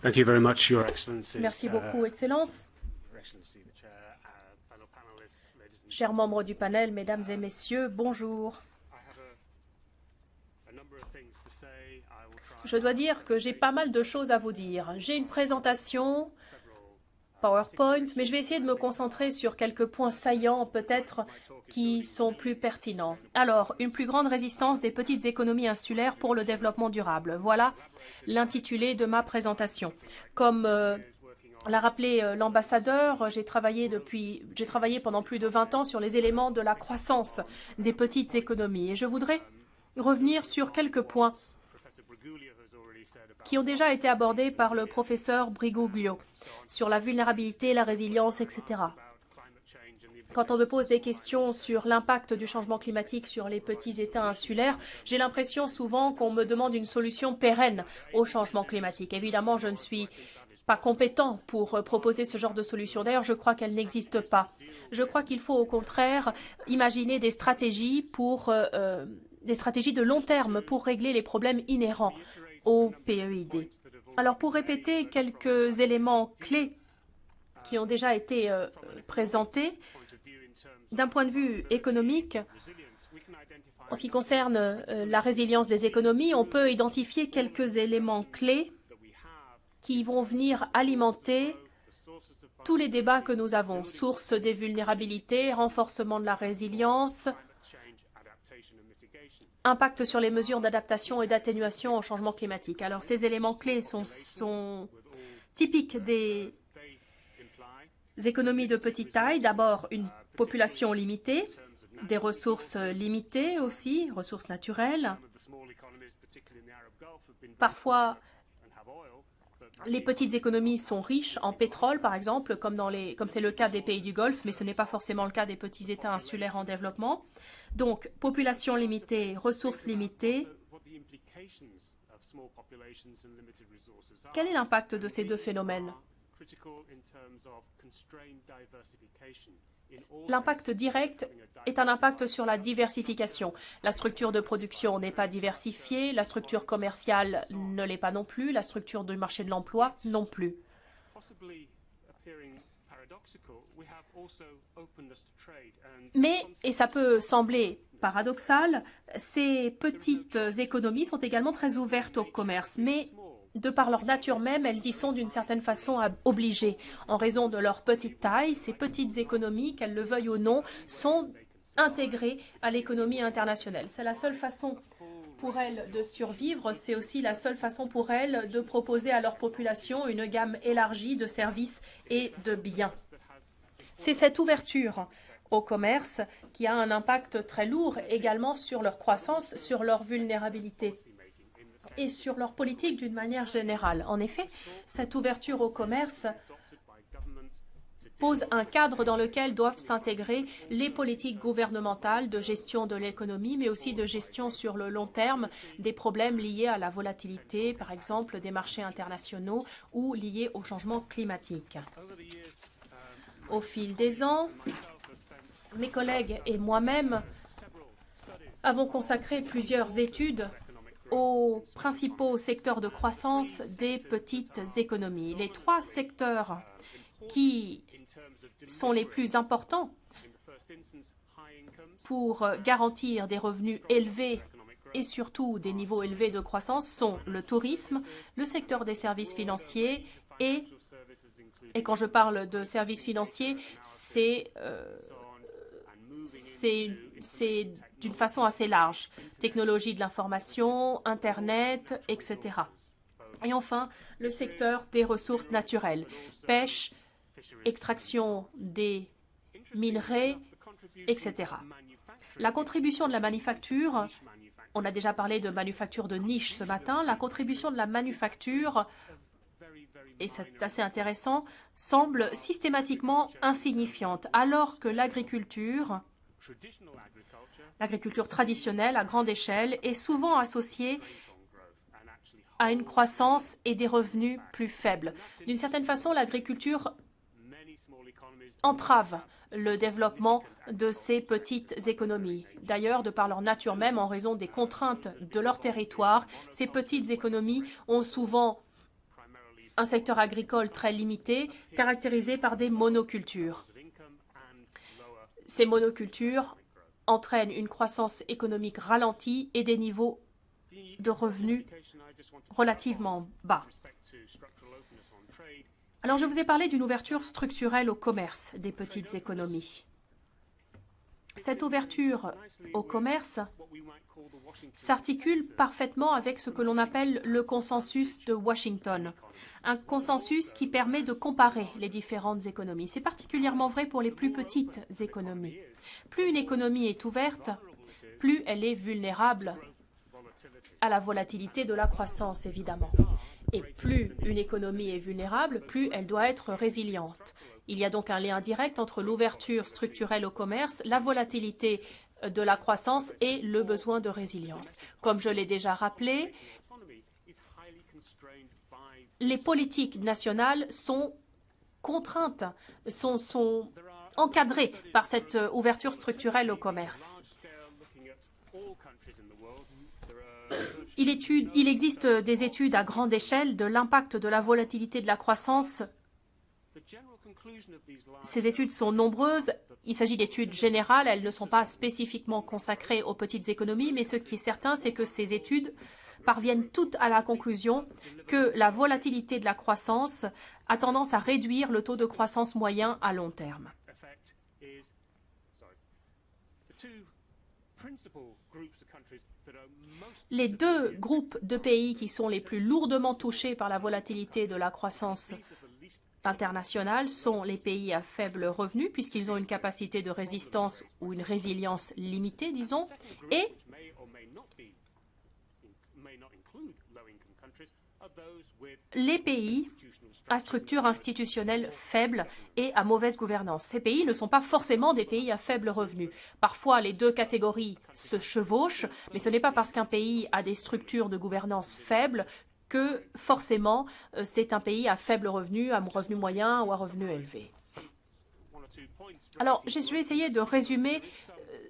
Thank you very much, Your Excellencies. Merci beaucoup, Excellence. Chers membres du panel, mesdames et messieurs, bonjour. Je dois dire que j'ai pas mal de choses à vous dire. J'ai une présentation PowerPoint, mais je vais essayer de me concentrer sur quelques points saillants, peut-être, qui sont plus pertinents. Alors, une plus grande résistance des petites économies insulaires pour le développement durable. Voilà l'intitulé de ma présentation. Comme l'a rappelé l'ambassadeur, j'ai travaillé pendant plus de 20 ans sur les éléments de la croissance des petites économies. Et je voudrais revenir sur quelques points qui ont déjà été abordés par le professeur Briguglio sur la vulnérabilité, la résilience, etc. Quand on me pose des questions sur l'impact du changement climatique sur les petits États insulaires, j'ai l'impression souvent qu'on me demande une solution pérenne au changement climatique. Évidemment, je ne suis pas compétent pour proposer ce genre de solution. D'ailleurs, je crois qu'elle n'existe pas. Je crois qu'il faut au contraire imaginer des stratégies de long terme pour régler les problèmes inhérents au PEID. Alors, pour répéter quelques éléments clés qui ont déjà été présentés, d'un point de vue économique, en ce qui concerne la résilience des économies, on peut identifier quelques éléments clés qui vont venir alimenter tous les débats que nous avons. Source des vulnérabilités, renforcement de la résilience, impact sur les mesures d'adaptation et d'atténuation au changement climatique. Alors ces éléments clés sont typiques des économies de petite taille. D'abord, une population limitée, des ressources limitées aussi, ressources naturelles. Parfois, les petites économies sont riches en pétrole, par exemple, comme c'est le cas des pays du Golfe, mais ce n'est pas forcément le cas des petits États insulaires en développement. Donc, population limitée, ressources limitées. Quel est l'impact de ces deux phénomènes? L'impact direct est un impact sur la diversification. La structure de production n'est pas diversifiée, la structure commerciale ne l'est pas non plus, la structure du marché de l'emploi non plus. Mais, et ça peut sembler paradoxal, ces petites économies sont également très ouvertes au commerce, mais de par leur nature même, elles y sont d'une certaine façon obligées. En raison de leur petite taille, ces petites économies, qu'elles le veuillent ou non, sont intégrées à l'économie internationale. C'est la seule façon pour elles de survivre, c'est aussi la seule façon pour elles de proposer à leur population une gamme élargie de services et de biens. C'est cette ouverture au commerce qui a un impact très lourd également sur leur croissance, sur leur vulnérabilité et sur leur politique d'une manière générale. En effet, cette ouverture au commerce pose un cadre dans lequel doivent s'intégrer les politiques gouvernementales de gestion de l'économie, mais aussi de gestion sur le long terme des problèmes liés à la volatilité, par exemple des marchés internationaux ou liés au changement climatique. Au fil des ans, mes collègues et moi-même avons consacré plusieurs études aux principaux secteurs de croissance des petites économies. Les trois secteurs qui sont les plus importants pour garantir des revenus élevés et surtout des niveaux élevés de croissance sont le tourisme, le secteur des services financiers et quand je parle de services financiers, c'est d'une façon assez large. Technologie de l'information, Internet, etc. Et enfin, le secteur des ressources naturelles. Pêche, extraction des minerais, etc. La contribution de la manufacture, on a déjà parlé de manufacture de niche ce matin, la contribution de la manufacture, et c'est assez intéressant, semble systématiquement insignifiante, alors que l'agriculture traditionnelle à grande échelle est souvent associée à une croissance et des revenus plus faibles. D'une certaine façon, l'agriculture entrave le développement de ces petites économies. D'ailleurs, de par leur nature même, en raison des contraintes de leur territoire, ces petites économies ont souvent un secteur agricole très limité, caractérisé par des monocultures. Ces monocultures entraînent une croissance économique ralentie et des niveaux de revenus relativement bas. Alors, je vous ai parlé d'une ouverture structurelle au commerce des petites économies. Cette ouverture au commerce s'articule parfaitement avec ce que l'on appelle le consensus de Washington, un consensus qui permet de comparer les différentes économies. C'est particulièrement vrai pour les plus petites économies. Plus une économie est ouverte, plus elle est vulnérable à la volatilité de la croissance, évidemment. Et plus une économie est vulnérable, plus elle doit être résiliente. Il y a donc un lien direct entre l'ouverture structurelle au commerce, la volatilité de la croissance et le besoin de résilience. Comme je l'ai déjà rappelé, les politiques nationales sont contraintes, sont encadrées par cette ouverture structurelle au commerce. Il existe des études à grande échelle de l'impact de la volatilité de la croissance. Ces études sont nombreuses. Il s'agit d'études générales, elles ne sont pas spécifiquement consacrées aux petites économies, mais ce qui est certain, c'est que ces études parviennent toutes à la conclusion que la volatilité de la croissance a tendance à réduire le taux de croissance moyen à long terme. Les deux groupes de pays qui sont les plus lourdement touchés par la volatilité de la croissance internationale sont les pays à faible revenu, puisqu'ils ont une capacité de résistance ou une résilience limitée, disons, et les pays à structure institutionnelle faible et à mauvaise gouvernance. Ces pays ne sont pas forcément des pays à faible revenu. Parfois, les deux catégories se chevauchent, mais ce n'est pas parce qu'un pays a des structures de gouvernance faibles que forcément c'est un pays à faible revenu, à revenu moyen ou à revenu élevé. Alors, je vais essayer de résumer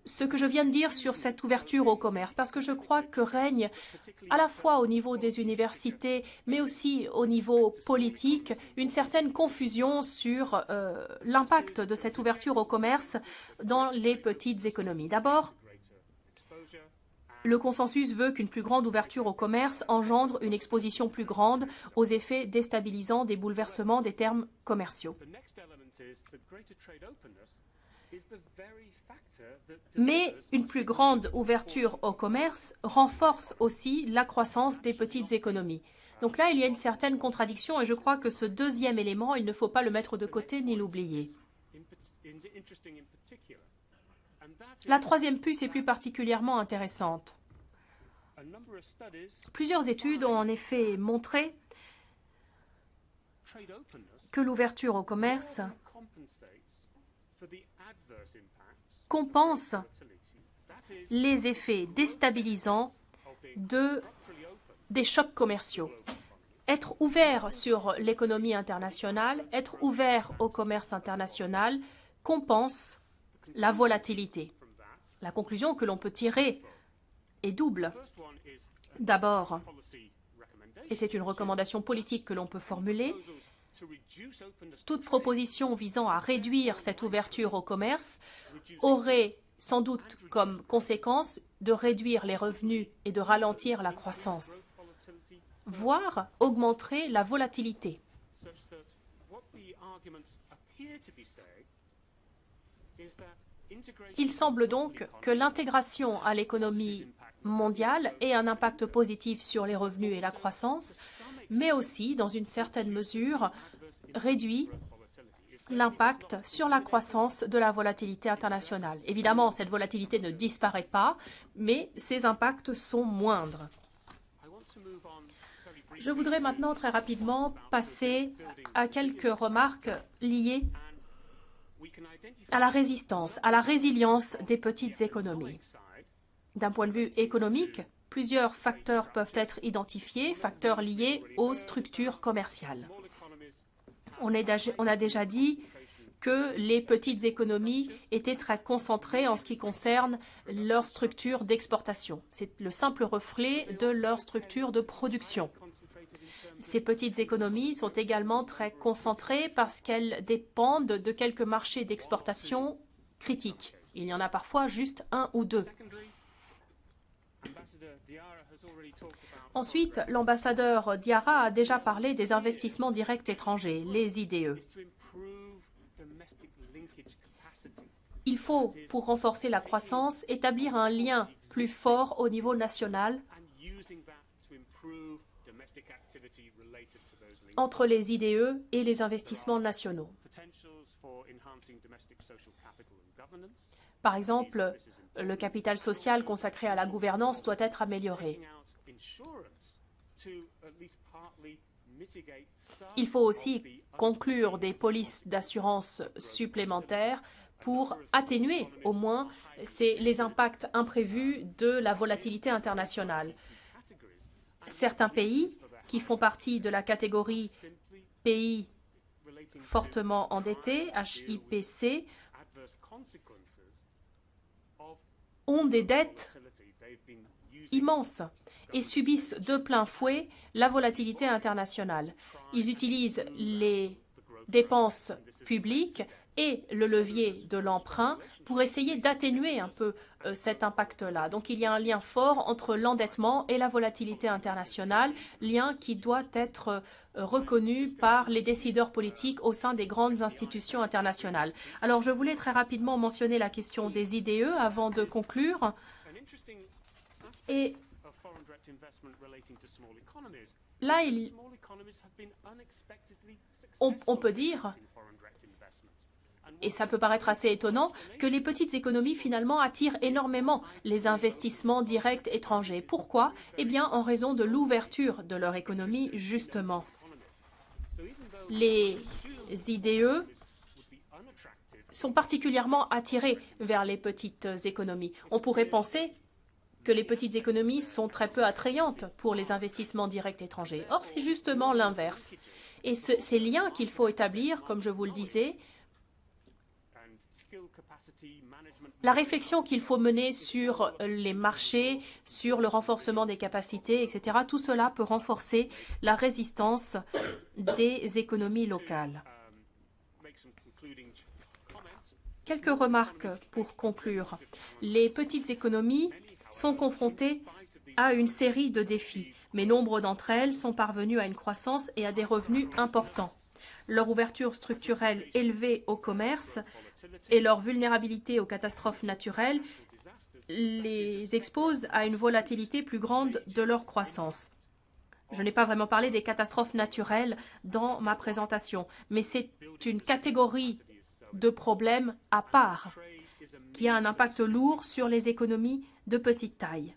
ce que je viens de dire sur cette ouverture au commerce, parce que je crois que règne à la fois au niveau des universités, mais aussi au niveau politique, une certaine confusion sur l'impact de cette ouverture au commerce dans les petites économies. D'abord, le consensus veut qu'une plus grande ouverture au commerce engendre une exposition plus grande aux effets déstabilisants des bouleversements des termes commerciaux. Mais une plus grande ouverture au commerce renforce aussi la croissance des petites économies. Donc là, il y a une certaine contradiction et je crois que ce deuxième élément, il ne faut pas le mettre de côté ni l'oublier. La troisième puce est plus particulièrement intéressante. Plusieurs études ont en effet montré que l'ouverture au commerce compense les effets déstabilisants des chocs commerciaux. Être ouvert sur l'économie internationale, être ouvert au commerce international compense la volatilité. La conclusion que l'on peut tirer est double. D'abord, et c'est une recommandation politique que l'on peut formuler, toute proposition visant à réduire cette ouverture au commerce aurait sans doute comme conséquence de réduire les revenus et de ralentir la croissance, voire augmenterait la volatilité. Il semble donc que l'intégration à l'économie mondiale ait un impact positif sur les revenus et la croissance, mais aussi, dans une certaine mesure, réduit l'impact sur la croissance de la volatilité internationale. Évidemment, cette volatilité ne disparaît pas, mais ses impacts sont moindres. Je voudrais maintenant très rapidement passer à quelques remarques liées à la résistance, à la résilience des petites économies. D'un point de vue économique, plusieurs facteurs peuvent être identifiés, facteurs liés aux structures commerciales. On a déjà dit que les petites économies étaient très concentrées en ce qui concerne leur structure d'exportation. C'est le simple reflet de leur structure de production. Ces petites économies sont également très concentrées parce qu'elles dépendent de quelques marchés d'exportation critiques. Il y en a parfois juste un ou deux. Ensuite, l'ambassadeur Diarra a déjà parlé des investissements directs étrangers, les IDE. Il faut, pour renforcer la croissance, établir un lien plus fort au niveau national entre les IDE et les investissements nationaux. Par exemple, le capital social consacré à la gouvernance doit être amélioré. Il faut aussi conclure des polices d'assurance supplémentaires pour atténuer au moins les impacts imprévus de la volatilité internationale. Certains pays qui font partie de la catégorie pays fortement endettés, HIPC, ont des dettes immenses et subissent de plein fouet la volatilité internationale. Ils utilisent les dépenses publiques et le levier de l'emprunt pour essayer d'atténuer un peu cet impact-là. Donc il y a un lien fort entre l'endettement et la volatilité internationale, lien qui doit être reconnu par les décideurs politiques au sein des grandes institutions internationales. Alors je voulais très rapidement mentionner la question des IDE avant de conclure. Et là, on peut dire, et ça peut paraître assez étonnant, que les petites économies finalement attirent énormément les investissements directs étrangers. Pourquoi? Eh bien, en raison de l'ouverture de leur économie, justement. Les IDE sont particulièrement attirés vers les petites économies. On pourrait penser que les petites économies sont très peu attrayantes pour les investissements directs étrangers. Or, c'est justement l'inverse. Et ces liens qu'il faut établir, comme je vous le disais, la réflexion qu'il faut mener sur les marchés, sur le renforcement des capacités, etc., tout cela peut renforcer la résistance des économies locales. Quelques remarques pour conclure. Les petites économies sont confrontées à une série de défis, mais nombre d'entre elles sont parvenues à une croissance et à des revenus importants. Leur ouverture structurelle élevée au commerce et leur vulnérabilité aux catastrophes naturelles les exposent à une volatilité plus grande de leur croissance. Je n'ai pas vraiment parlé des catastrophes naturelles dans ma présentation, mais c'est une catégorie de problèmes à part qui a un impact lourd sur les économies de petite taille.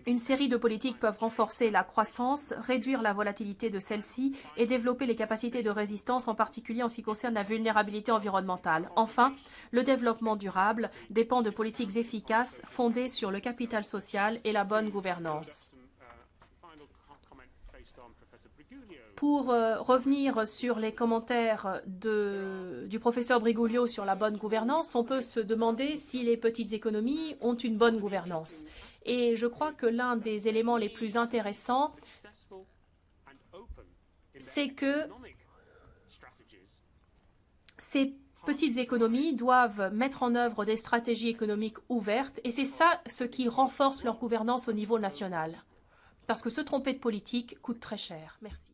Une série de politiques peuvent renforcer la croissance, réduire la volatilité de celle-ci et développer les capacités de résistance, en particulier en ce qui concerne la vulnérabilité environnementale. Enfin, le développement durable dépend de politiques efficaces fondées sur le capital social et la bonne gouvernance. Pour revenir sur les commentaires du professeur Briguglio sur la bonne gouvernance, on peut se demander si les petites économies ont une bonne gouvernance. Et je crois que l'un des éléments les plus intéressants, c'est que ces petites économies doivent mettre en œuvre des stratégies économiques ouvertes, et c'est ça ce qui renforce leur gouvernance au niveau national. Parce que se tromper de politique coûte très cher. Merci.